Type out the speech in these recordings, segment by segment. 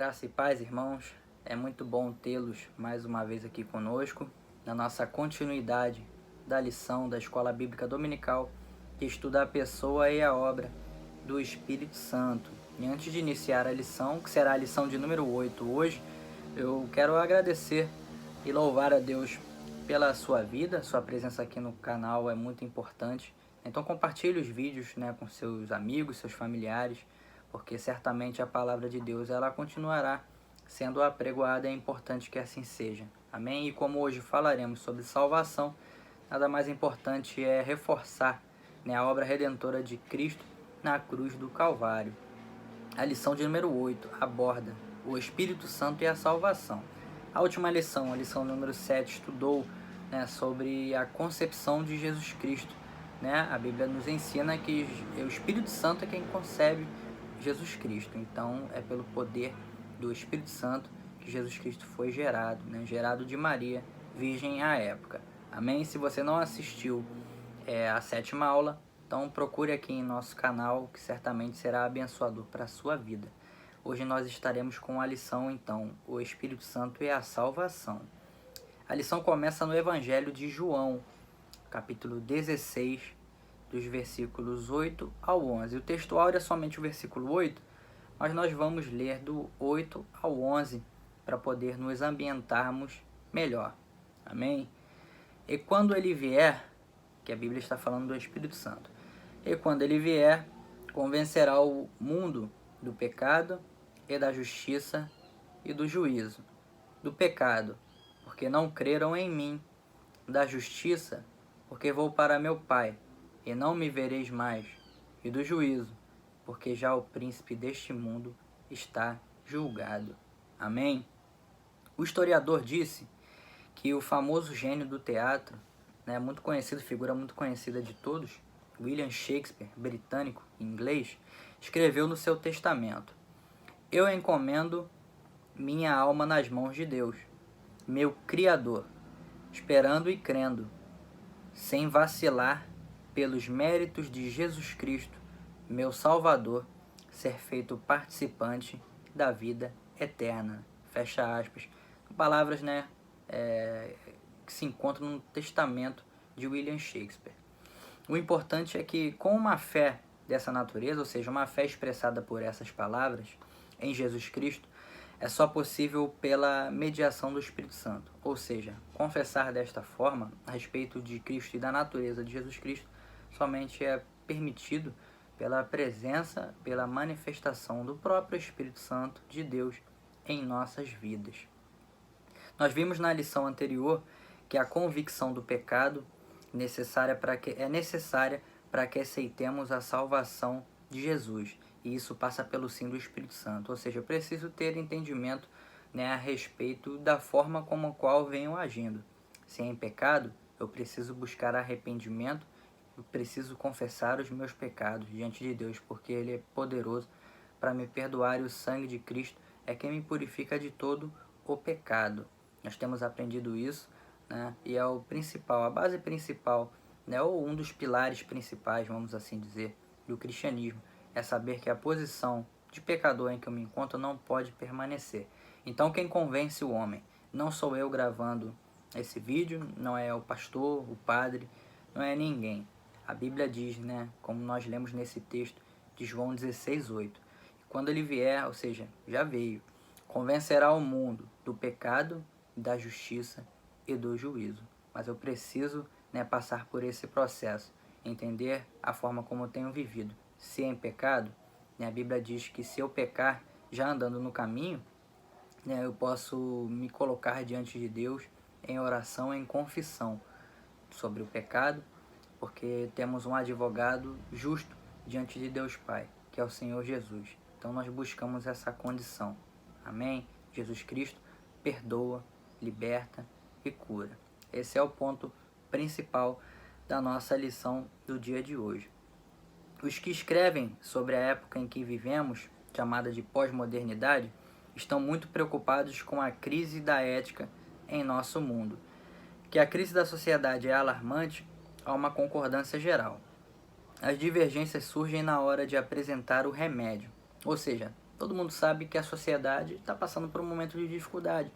Graça e paz, irmãos. É muito bom tê-los mais uma vez aqui conosco, na nossa continuidade da lição da Escola Bíblica Dominical, que estuda a pessoa e a obra do Espírito Santo. E antes de iniciar a lição, que será a lição de número 8 hoje, eu quero agradecer e louvar a Deus pela sua vida. Sua presença aqui no canal é muito importante. Então compartilhe os vídeos, com seus amigos, seus familiares, porque certamente a palavra de Deus ela continuará sendo apregoada e é importante que assim seja. Amém? E como hoje falaremos sobre salvação, nada mais importante é reforçar a obra redentora de Cristo na cruz do Calvário. A lição de número 8 aborda o Espírito Santo e a salvação. A última lição, a lição número 7, estudou sobre a concepção de Jesus Cristo. A Bíblia nos ensina que o Espírito Santo é quem concebe Jesus Cristo. Então é pelo poder do Espírito Santo que Jesus Cristo foi gerado, gerado de Maria, virgem à época. Amém? Se você não assistiu a 7ª aula, então procure aqui em nosso canal, que certamente será abençoador para a sua vida. Hoje nós estaremos com a lição, então, o Espírito Santo e a salvação. A lição começa no Evangelho de João, capítulo 16, dos versículos 8 ao 11. O textual é somente o versículo 8, mas nós vamos ler do 8 ao 11 para poder nos ambientarmos melhor. Amém? E quando ele vier, que a Bíblia está falando do Espírito Santo, e quando ele vier, convencerá o mundo do pecado e da justiça e do juízo. Do pecado, porque não creram em mim. Da justiça, porque vou para meu Pai, e não me vereis mais. E do juízo, porque já o príncipe deste mundo está julgado. Amém? O historiador disse que o famoso gênio do teatro, muito conhecido, figura muito conhecida de todos, William Shakespeare, britânico, inglês, escreveu no seu testamento: eu encomendo minha alma nas mãos de Deus, meu Criador, esperando e crendo, sem vacilar, pelos méritos de Jesus Cristo, meu Salvador, ser feito participante da vida eterna. Fecha aspas. Palavras que se encontram no testamento de William Shakespeare. O importante é que, com uma fé dessa natureza, ou seja, uma fé expressada por essas palavras em Jesus Cristo, é só possível pela mediação do Espírito Santo. Ou seja, confessar desta forma a respeito de Cristo e da natureza de Jesus Cristo somente é permitido pela presença, pela manifestação do próprio Espírito Santo de Deus em nossas vidas. Nós vimos na lição anterior que a convicção do pecado é necessária para que aceitemos a salvação de Jesus. E isso passa pelo sim do Espírito Santo. Ou seja, eu preciso ter entendimento a respeito da forma como a qual venho agindo. Se é em pecado, eu preciso buscar arrependimento, eu preciso confessar os meus pecados diante de Deus, porque Ele é poderoso para me perdoar, e o sangue de Cristo é quem me purifica de todo o pecado. Nós temos aprendido isso, e é o principal, a base principal, ou um dos pilares principais, vamos assim dizer, do cristianismo, é saber que a posição de pecador em que eu me encontro não pode permanecer. Então quem convence o homem não sou eu gravando esse vídeo, não é o pastor, o padre, não é ninguém. A Bíblia diz, como nós lemos nesse texto de João 16:8, quando ele vier, ou seja, já veio, convencerá o mundo do pecado, da justiça e do juízo. Mas eu preciso passar por esse processo, entender a forma como eu tenho vivido. Se é em pecado, a Bíblia diz que se eu pecar já andando no caminho, eu posso me colocar diante de Deus em oração, em confissão sobre o pecado, porque temos um advogado justo diante de Deus Pai, que é o Senhor Jesus. Então nós buscamos essa condição. Amém? Jesus Cristo perdoa, liberta e cura. Esse é o ponto principal da nossa lição do dia de hoje. Os que escrevem sobre a época em que vivemos, chamada de pós-modernidade, estão muito preocupados com a crise da ética em nosso mundo. Que a crise da sociedade é alarmante, há uma concordância geral. As divergências surgem na hora de apresentar o remédio, ou seja, Todo mundo sabe que a sociedade está passando por um momento de dificuldade.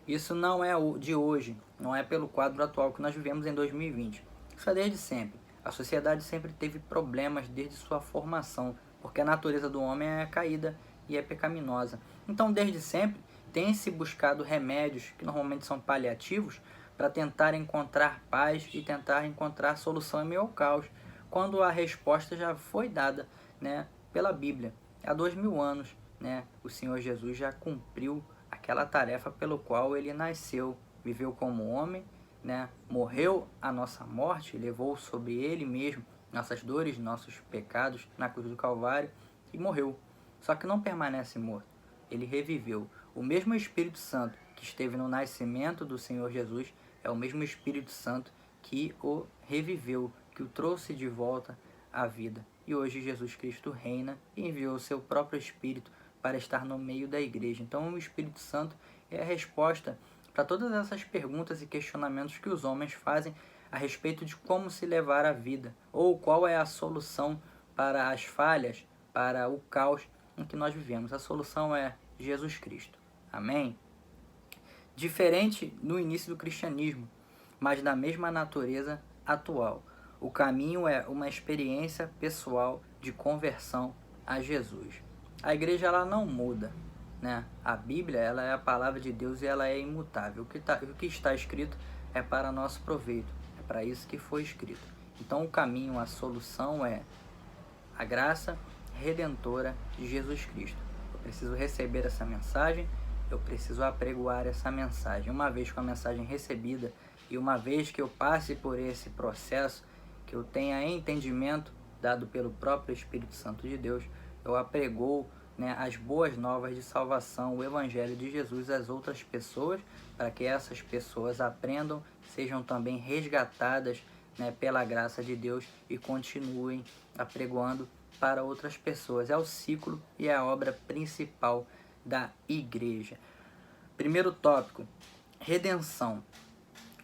Isso não é de hoje, não é pelo quadro atual que nós vivemos em 2020. Isso é desde sempre. A sociedade sempre teve problemas desde sua formação, porque a natureza do homem é caída e é pecaminosa. Então, desde sempre, tem-se buscado remédios, que normalmente são paliativos, para tentar encontrar paz e tentar encontrar solução em meio ao caos, quando a resposta já foi dada, né, pela Bíblia. Há 2000 anos, né, o Senhor Jesus já cumpriu aquela tarefa pelo qual ele nasceu, viveu como homem, né, morreu a nossa morte, levou sobre ele mesmo nossas dores, nossos pecados na cruz do Calvário e morreu. Só que não permanece morto, ele reviveu. O mesmo Espírito Santo que esteve no nascimento do Senhor Jesus é o mesmo Espírito Santo que o reviveu, que o trouxe de volta à vida. E hoje Jesus Cristo reina e enviou o seu próprio Espírito para estar no meio da igreja. Então o Espírito Santo é a resposta para todas essas perguntas e questionamentos que os homens fazem a respeito de como se levar a vida, ou qual é a solução para as falhas, para o caos em que nós vivemos. A solução é Jesus Cristo. Amém? Diferente no início do cristianismo, mas da mesma natureza atual. O caminho é uma experiência pessoal de conversão a Jesus. A igreja ela não muda, né? A Bíblia ela é a palavra de Deus e ela é imutável. O que está escrito é para nosso proveito, é para isso que foi escrito. Então o caminho, a solução é a graça redentora de Jesus Cristo. Eu preciso receber essa mensagem, eu preciso apregoar essa mensagem. Uma vez com a mensagem recebida e uma vez que eu passe por esse processo, que eu tenha entendimento dado pelo próprio Espírito Santo de Deus, eu apregoo, né, as boas novas de salvação, o Evangelho de Jesus às outras pessoas, para que essas pessoas aprendam, sejam também resgatadas, né, pela graça de Deus e continuem apregoando para outras pessoas. É o ciclo e é a obra principal da igreja. Primeiro tópico, redenção,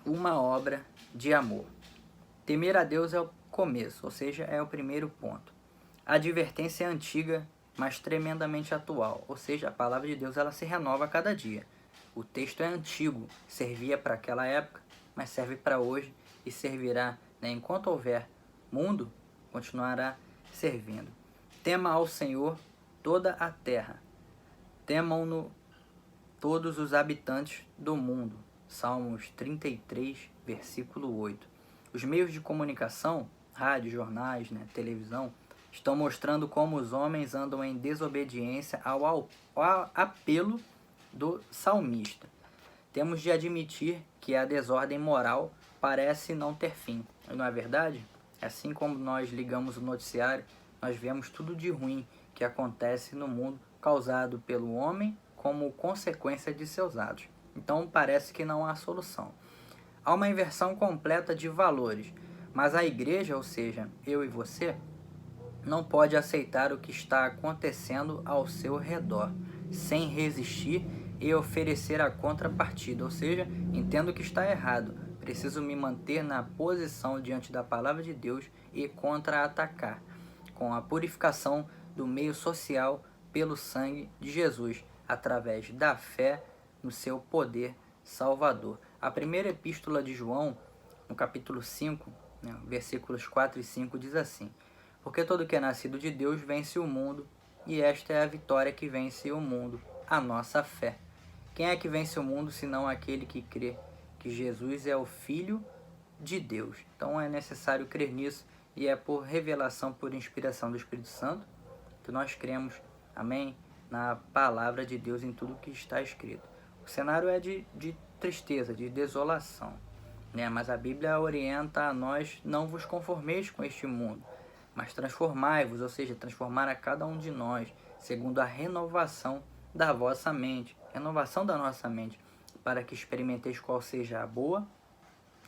uma obra de amor. Temer a Deus é o começo, ou seja, é o primeiro ponto. A advertência é antiga, mas tremendamente atual, ou seja, a palavra de Deus ela se renova a cada dia. O texto é antigo, servia para aquela época, mas serve para hoje e servirá, né, enquanto houver mundo, continuará servindo. Tema ao Senhor toda a terra, temam-no todos os habitantes do mundo. Salmos 33, versículo 8. Os meios de comunicação, rádio, jornais, né, televisão, estão mostrando como os homens andam em desobediência ao apelo do salmista. Temos de admitir que a desordem moral parece não ter fim. Não é verdade? Assim como nós ligamos o noticiário, nós vemos tudo de ruim que acontece no mundo causado pelo homem como consequência de seus atos. Então parece que não há solução. Há uma inversão completa de valores, mas a igreja, ou seja, eu e você, não pode aceitar o que está acontecendo ao seu redor, sem resistir e oferecer a contrapartida, ou seja, entendo que está errado, preciso me manter na posição diante da palavra de Deus e contra-atacar, com a purificação do meio social pelo sangue de Jesus, através da fé no seu poder salvador. A primeira epístola de João, no capítulo 5, né, versículos 4 e 5, diz assim: porque todo que é nascido de Deus vence o mundo, e esta é a vitória que vence o mundo, a nossa fé. Quem é que vence o mundo, senão aquele que crê que Jesus é o Filho de Deus? Então é necessário crer nisso, e é por revelação, por inspiração do Espírito Santo, que nós cremos, amém, na palavra de Deus, em tudo que está escrito. O cenário é de tristeza, de desolação, né? Mas a Bíblia orienta a nós: não vos conformeis com este mundo, mas transformai-vos, ou seja, transformar a cada um de nós, segundo a renovação da vossa mente, renovação da nossa mente, para que experimenteis qual seja a boa,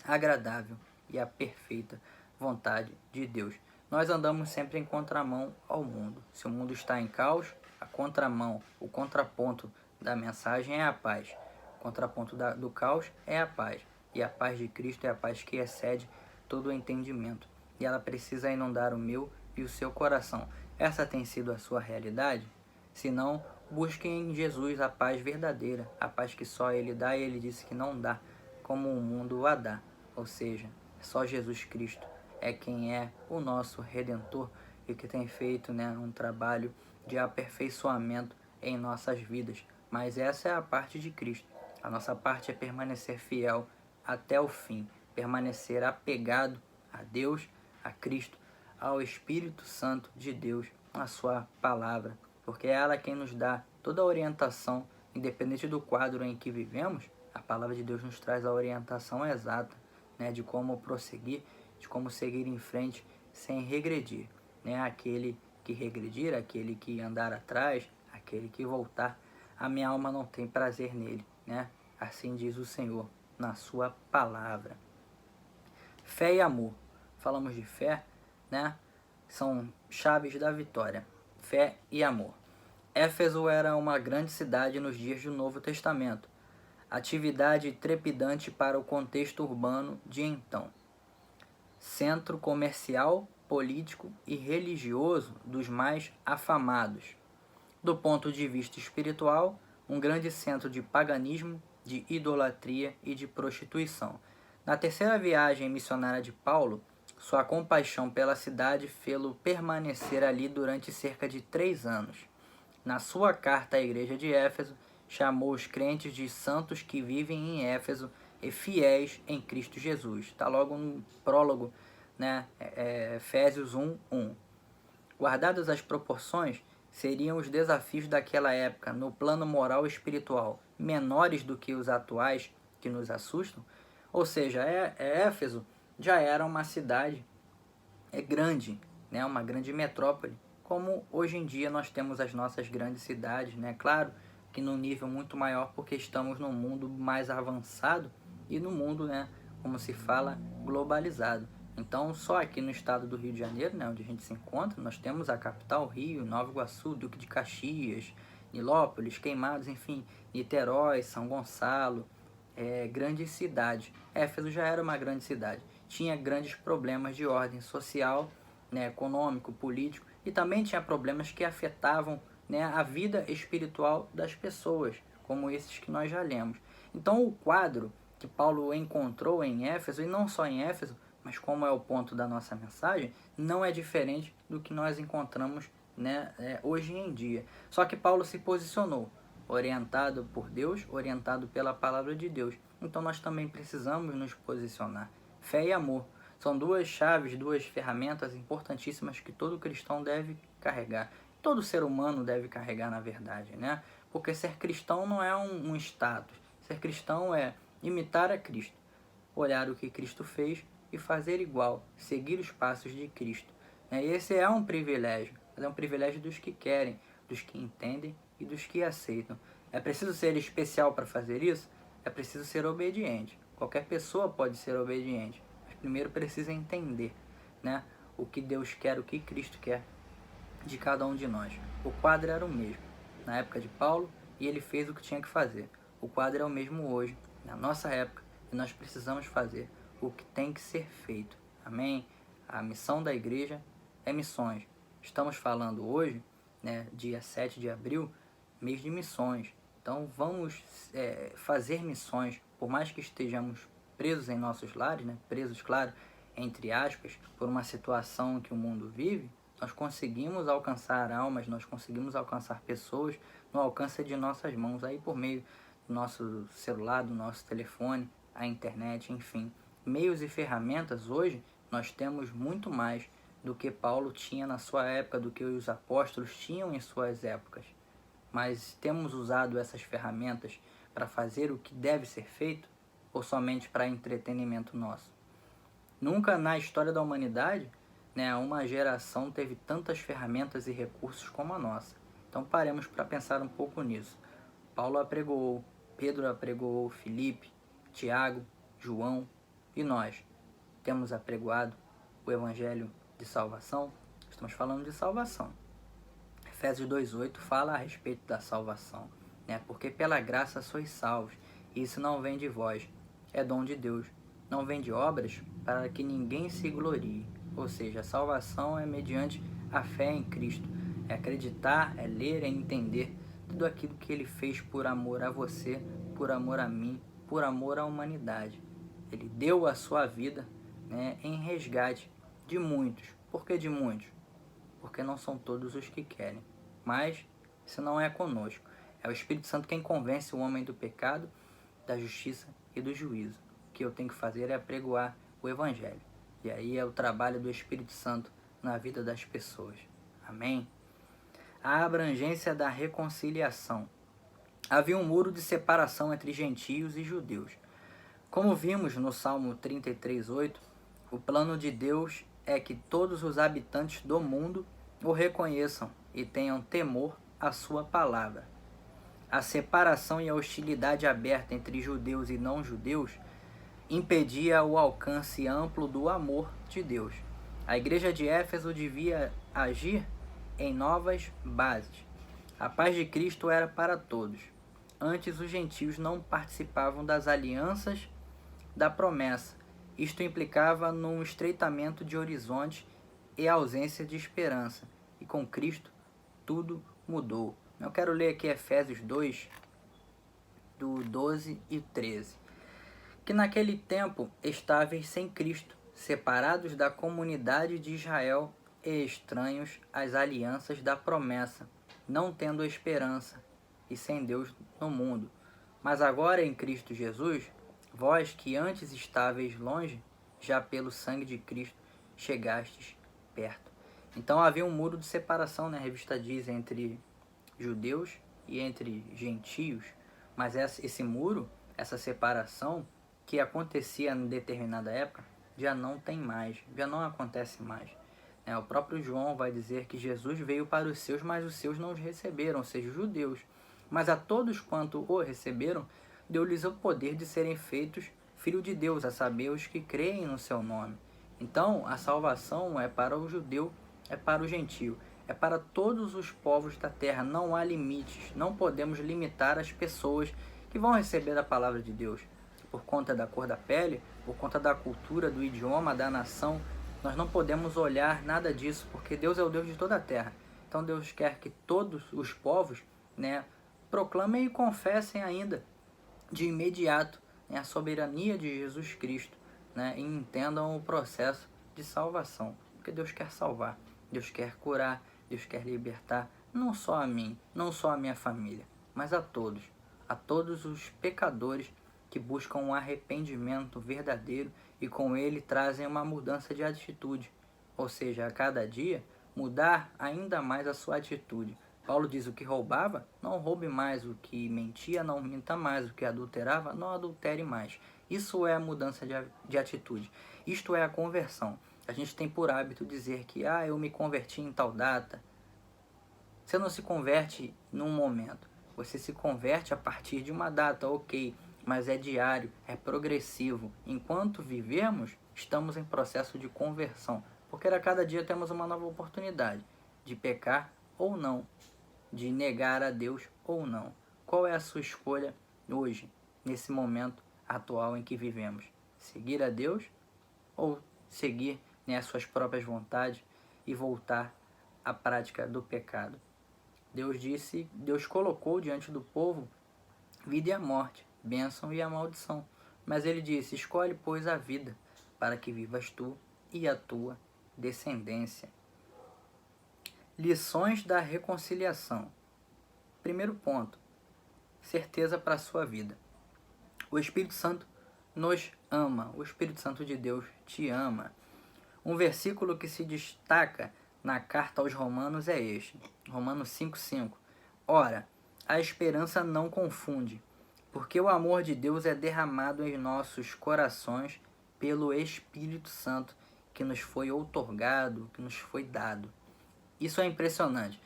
agradável e a perfeita vontade de Deus. Nós andamos sempre em contramão ao mundo. Se o mundo está em caos, a contramão, o contraponto da mensagem é a paz. O contraponto do caos é a paz. E a paz de Cristo é a paz que excede todo o entendimento. E ela precisa inundar o meu e o seu coração. Essa tem sido a sua realidade? Se não, Busquem em Jesus a paz verdadeira, a paz que só Ele dá, e Ele disse que não dá como o mundo a dá. Ou seja, só Jesus Cristo é quem é o nosso Redentor e que tem feito, né, um trabalho de aperfeiçoamento em nossas vidas. Mas essa é a parte de Cristo. A nossa parte é permanecer fiel até o fim, permanecer apegado a Deus, a Cristo, ao Espírito Santo de Deus, a sua palavra, porque é ela quem nos dá toda a orientação, independente do quadro em que vivemos. A palavra de Deus nos traz a orientação exata, né, de como prosseguir, de como seguir em frente sem regredir, né? Aquele que regredir, aquele que andar atrás, aquele que voltar, a minha alma não tem prazer nele, né? Assim diz o Senhor na sua palavra. Fé e amor. Falamos de fé, né? São chaves da vitória. Fé e amor. Éfeso era uma grande cidade nos dias do Novo Testamento. Atividade trepidante para o contexto urbano de então. Centro comercial, político e religioso dos mais afamados. Do ponto de vista espiritual, um grande centro de paganismo, de idolatria e de prostituição. Na terceira viagem missionária de Paulo, sua compaixão pela cidade fê-lo permanecer ali durante cerca de 3 anos. Na sua carta à igreja de Éfeso, chamou os crentes de santos que vivem em Éfeso e fiéis em Cristo Jesus. Está logo no prólogo, né? Efésios 1:1. Guardadas as proporções, seriam os desafios daquela época no plano moral e espiritual menores do que os atuais que nos assustam? Ou seja, Éfeso já era uma cidade grande, né? Uma grande metrópole, como hoje em dia nós temos as nossas grandes cidades, né? Claro que num nível muito maior, porque estamos num mundo mais avançado e no mundo, né, como se fala, globalizado. Então, só aqui no estado do Rio de Janeiro, né, onde a gente se encontra, nós temos a capital Rio, Nova Iguaçu, Duque de Caxias, Nilópolis, Queimados, enfim, Niterói, São Gonçalo, grandes cidades. Éfeso já era uma grande cidade. Tinha grandes problemas de ordem social, né, econômico, político, e também tinha problemas que afetavam, né, a vida espiritual das pessoas, como esses que nós já lemos. Então, o quadro que Paulo encontrou em Éfeso, e não só em Éfeso, mas como é o ponto da nossa mensagem, não é diferente do que nós encontramos, né, hoje em dia. Só que Paulo se posicionou, orientado por Deus, orientado pela palavra de Deus. Então nós também precisamos nos posicionar. Fé e amor são duas chaves, duas ferramentas importantíssimas que todo cristão deve carregar. Todo ser humano deve carregar, na verdade, né? Porque ser cristão não é um status. Ser cristão é imitar a Cristo, olhar o que Cristo fez e fazer igual, seguir os passos de Cristo. Esse é um privilégio, mas é um privilégio dos que querem, dos que entendem e dos que aceitam. É preciso ser especial para fazer isso? É preciso ser obediente. Qualquer pessoa pode ser obediente, mas primeiro precisa entender, né, o que Deus quer, o que Cristo quer de cada um de nós. O quadro era o mesmo na época de Paulo e ele fez o que tinha que fazer. O quadro é o mesmo hoje, na nossa época, e nós precisamos fazer o que tem que ser feito. Amém? A missão da igreja é missões. Estamos falando hoje, né, dia 7 de abril, mês de missões. Então vamos fazer missões, por mais que estejamos presos em nossos lares, né, presos, claro, entre aspas, por uma situação que o mundo vive, nós conseguimos alcançar almas, nós conseguimos alcançar pessoas no alcance de nossas mãos, aí por meio do nosso celular, do nosso telefone, a internet, enfim. Meios e ferramentas hoje nós temos muito mais do que Paulo tinha na sua época, do que os apóstolos tinham em suas épocas. Mas temos usado essas ferramentas para fazer o que deve ser feito ou somente para entretenimento nosso? Nunca na história da humanidade, né, uma geração teve tantas ferramentas e recursos como a nossa. Então paremos para pensar um pouco nisso. Paulo apregoou, Pedro apregoou, Filipe, Tiago, João e nós temos apregoado o Evangelho de salvação. Estamos falando de salvação. Efésios 2:8 fala a respeito da salvação, né? Porque pela graça sois salvos, e isso não vem de vós, é dom de Deus. Não vem de obras para que ninguém se glorie. Ou seja, a salvação é mediante a fé em Cristo. É acreditar, é ler, é entender tudo aquilo que Ele fez por amor a você, por amor a mim, por amor à humanidade. Ele deu a sua vida, né, em resgate de muitos. Por que de muitos? Porque não são todos os que querem. Mas isso não é conosco. É o Espírito Santo quem convence o homem do pecado, da justiça e do juízo. O que eu tenho que fazer é apregoar o Evangelho. E aí é o trabalho do Espírito Santo na vida das pessoas. Amém? A abrangência da reconciliação. Havia um muro de separação entre gentios e judeus. Como vimos no Salmo 33:8, o plano de Deus é que todos os habitantes do mundo o reconheçam e tenham temor à sua palavra. A separação e a hostilidade aberta entre judeus e não-judeus impedia o alcance amplo do amor de Deus. A igreja de Éfeso devia agir em novas bases. A paz de Cristo era para todos. Antes, os gentios não participavam das alianças da promessa. Isto implicava num estreitamento de horizonte e ausência de esperança. E com Cristo, tudo mudou. Eu quero ler aqui Efésios 2, do 12 e 13. Que naquele tempo estáveis sem Cristo, separados da comunidade de Israel e estranhos às alianças da promessa, não tendo esperança e sem Deus no mundo. Mas agora em Cristo Jesus, vós que antes estáveis longe, já pelo sangue de Cristo chegastes perto. Então havia um muro de separação, né? A revista diz, entre judeus e entre gentios, mas esse muro, essa separação que acontecia em determinada época, já não tem mais, já não acontece mais. O próprio João vai dizer que Jesus veio para os seus, mas os seus não os receberam, ou seja, os judeus. Mas a todos quanto o receberam, deu-lhes o poder de serem feitos filhos de Deus, a saber, os que creem no seu nome. Então, a salvação é para o judeu, é para o gentio, é para todos os povos da terra. Não há limites, não podemos limitar as pessoas que vão receber a palavra de Deus. Por conta da cor da pele, por conta da cultura, do idioma, da nação, nós não podemos olhar nada disso, porque Deus é o Deus de toda a terra. Então Deus quer que todos os povos, né, proclamem e confessem ainda de imediato, né, a soberania de Jesus Cristo, né, e entendam o processo de salvação. Porque Deus quer salvar, Deus quer curar, Deus quer libertar, não só a mim, não só a minha família, mas a todos os pecadores que buscam um arrependimento verdadeiro e com ele trazem uma mudança de atitude. Ou seja, a cada dia mudar ainda mais a sua atitude. Paulo diz: o que roubava, não roube mais; o que mentia, não minta mais; o que adulterava, não adultere mais. Isso é a mudança de atitude. Isto é a conversão. A gente tem por hábito dizer que eu me converti em tal data. Você não se converte num momento. Você se converte a partir de uma data, ok, mas é diário, é progressivo. Enquanto vivemos, estamos em processo de conversão, porque a cada dia temos uma nova oportunidade de pecar ou não, de negar a Deus ou não. Qual é a sua escolha hoje, nesse momento atual em que vivemos? Seguir a Deus ou seguir, né, as suas próprias vontades e voltar à prática do pecado? Deus colocou diante do povo vida e a morte, bênção e a maldição. Mas ele disse: escolhe, pois, a vida, para que vivas tu e a tua descendência. Lições da reconciliação. Primeiro ponto: certeza para a sua vida. O Espírito Santo nos ama, o Espírito Santo de Deus te ama. Um versículo que se destaca na carta aos Romanos é este, Romanos 5,5. Ora, a esperança não confunde, porque o amor de Deus é derramado em nossos corações pelo Espírito Santo que nos foi outorgado, que nos foi dado. Isso é impressionante.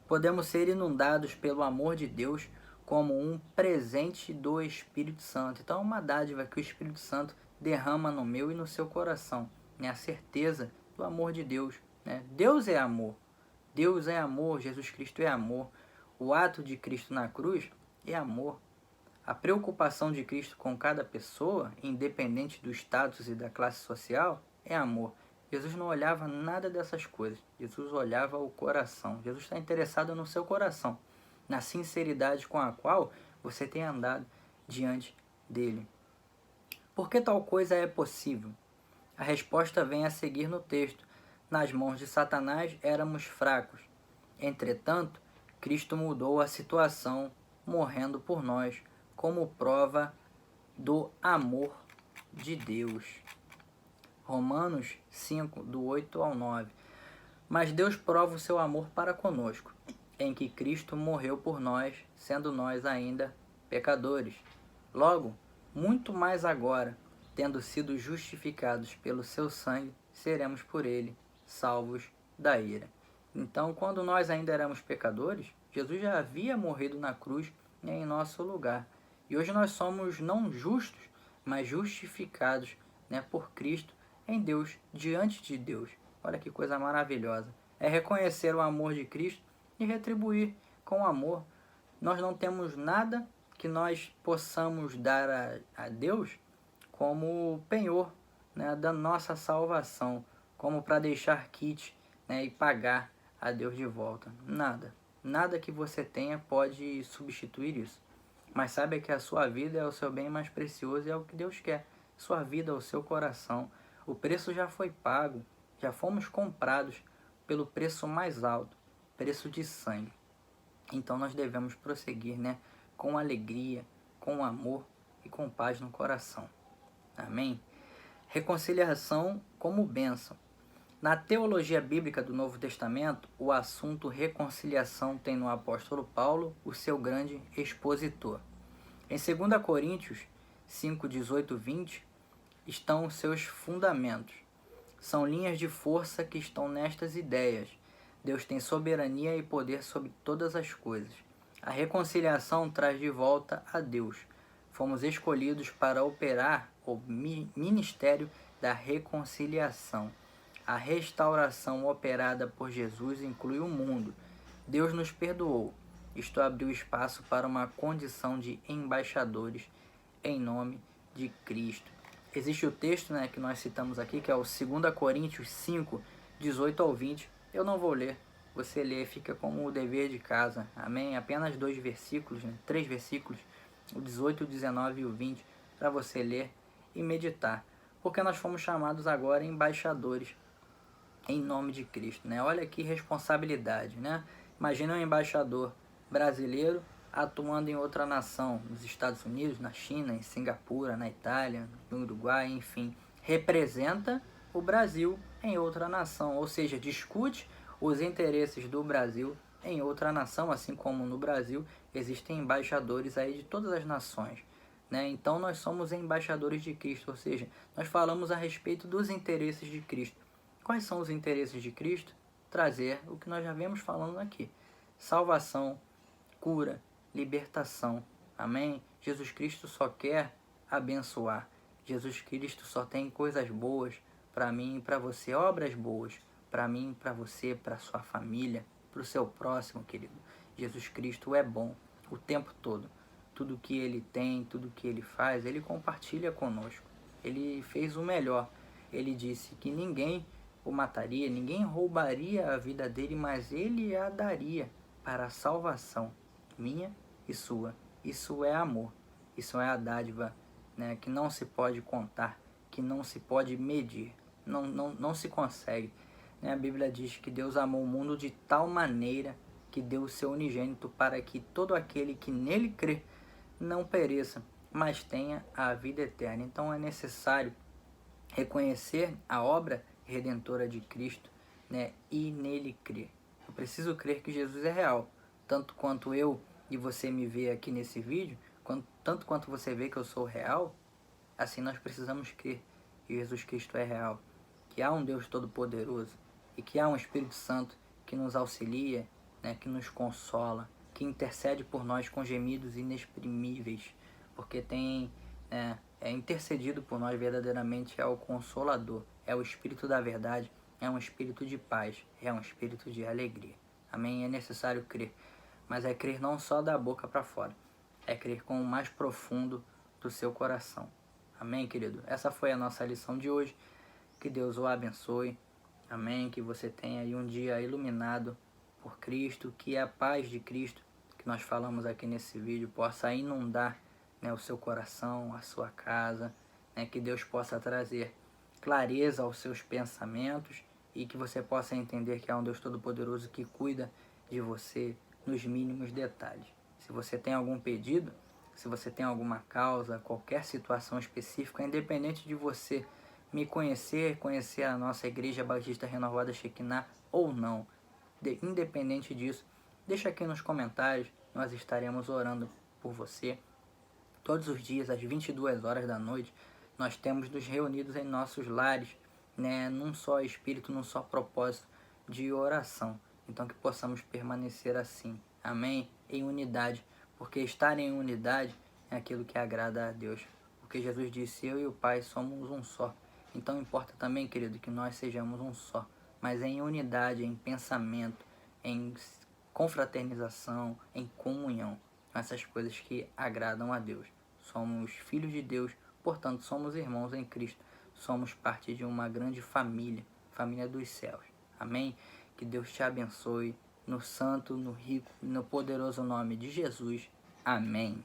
Podemos ser inundados pelo amor de Deus como um presente do Espírito Santo. Então é uma dádiva que o Espírito Santo derrama no meu e no seu coração, né? A certeza do amor de Deus, né? Deus é amor. Deus é amor, Jesus Cristo é amor. O ato de Cristo na cruz é amor. A preocupação de Cristo com cada pessoa, independente do status e da classe social, é amor. Jesus não olhava nada dessas coisas. Jesus olhava o coração. Jesus está interessado no seu coração. na sinceridade com a qual você tem andado diante dele. Por que tal coisa é possível? A resposta vem a seguir no texto. Nas mãos de Satanás éramos fracos. Entretanto, Cristo mudou a situação, morrendo por nós, como prova do amor de Deus. Romanos 5, do 8 ao 9. Mas Deus prova o seu amor para conosco, em que Cristo morreu por nós, sendo nós ainda pecadores. Logo, muito mais agora, tendo sido justificados pelo seu sangue, seremos por ele salvos da ira. Então, quando nós ainda éramos pecadores, Jesus já havia morrido na cruz em nosso lugar. E hoje nós somos não justos, mas justificados, por Cristo em Deus, diante de Deus. Olha que coisa maravilhosa. É reconhecer o amor de Cristo e retribuir com amor. Nós não temos nada que nós possamos dar a Deus como penhor, da nossa salvação, como para deixar kit, e pagar a Deus de volta. Nada. Nada que você tenha pode substituir isso. Mas saiba que a sua vida é o seu bem mais precioso e é o que Deus quer. Sua vida, o seu coração. O preço já foi pago. Já fomos comprados pelo preço mais alto, preço de sangue. Então nós devemos prosseguir, com alegria, com amor e com paz no coração. Amém? Reconciliação como bênção. Na teologia bíblica do Novo Testamento, o assunto reconciliação tem no apóstolo Paulo o seu grande expositor. Em 2 Coríntios 5, 18, 20, estão os seus fundamentos. São linhas de força que estão nestas ideias. Deus tem soberania e poder sobre todas as coisas. A reconciliação traz de volta a Deus. Fomos escolhidos para operar o ministério da reconciliação. A restauração operada por Jesus inclui o mundo. Deus nos perdoou. Isto abriu espaço para uma condição de embaixadores em nome de Cristo. Existe o texto, que nós citamos aqui, que é o 2 Coríntios 5, 18 ao 20. Eu não vou ler. Você lê, fica como o dever de casa. Amém? Apenas 2 versículos, 3 versículos, o 18, o 19 e o 20, para você ler e meditar. Porque nós fomos chamados agora embaixadores em nome de Cristo, Olha que responsabilidade, Imagina um embaixador brasileiro atuando em outra nação, nos Estados Unidos, na China, em Singapura, na Itália, no Uruguai, enfim. Representa o Brasil em outra nação, ou seja, discute os interesses do Brasil em outra nação, assim como no Brasil existem embaixadores aí de todas as nações. Então nós somos embaixadores de Cristo, ou seja, nós falamos a respeito dos interesses de Cristo. Quais são os interesses de Cristo? Trazer o que nós já vemos falando aqui. Salvação, cura, libertação. Amém? Jesus Cristo só quer abençoar. Jesus Cristo só tem coisas boas para mim e para você. Obras boas para mim, para você, para sua família, para o seu próximo, querido. Jesus Cristo é bom o tempo todo. Tudo que Ele tem, tudo que Ele faz, Ele compartilha conosco. Ele fez o melhor. Ele disse que ninguém o mataria, ninguém roubaria a vida dele, mas Ele a daria para a salvação minha e sua. Isso é amor, isso é a dádiva, que não se pode contar, que não se pode medir, não se consegue. A Bíblia diz que Deus amou o mundo de tal maneira que deu o seu unigênito para que todo aquele que nele crê não pereça, mas tenha a vida eterna. Então é necessário reconhecer a obra redentora de Cristo, e nele crer. Eu preciso crer que Jesus é real, tanto quanto eu e você me vê aqui nesse vídeo, tanto quanto você vê que eu sou real, assim nós precisamos crer que Jesus Cristo é real, que há um Deus Todo-Poderoso e que há um Espírito Santo que nos auxilia, que nos consola, que intercede por nós com gemidos inexprimíveis, porque tem intercedido por nós verdadeiramente, é o Consolador, é o Espírito da verdade, é um Espírito de paz, é um Espírito de alegria. Amém? É necessário crer, mas é crer não só da boca para fora, é crer com o mais profundo do seu coração. Amém, querido? Essa foi a nossa lição de hoje. Que Deus o abençoe. Amém? Que você tenha aí um dia iluminado por Cristo, que a paz de Cristo, que que nós falamos aqui nesse vídeo possa inundar, né, o seu coração, a sua casa, né, que Deus possa trazer clareza aos seus pensamentos e que você possa entender que é um Deus Todo-Poderoso que cuida de você nos mínimos detalhes. Se você tem algum pedido, se você tem alguma causa, qualquer situação específica, independente de você me conhecer, conhecer a nossa Igreja Batista Renovada Shekinah ou não, independente disso, deixa aqui nos comentários, nós estaremos orando por você. Todos os dias, às 22 horas da noite, nós temos nos reunidos em nossos lares, né, num só espírito, num só propósito de oração. Então que possamos permanecer assim, amém? Em unidade, porque estar em unidade é aquilo que agrada a Deus. Porque Jesus disse, eu e o Pai somos um só. Então importa também, querido, que nós sejamos um só, mas em unidade, em pensamento, em confraternização, em comunhão, essas coisas que agradam a Deus. Somos filhos de Deus, portanto somos irmãos em Cristo, somos parte de uma grande família, família dos céus. Amém? Que Deus te abençoe no santo, no rico, no poderoso nome de Jesus. Amém.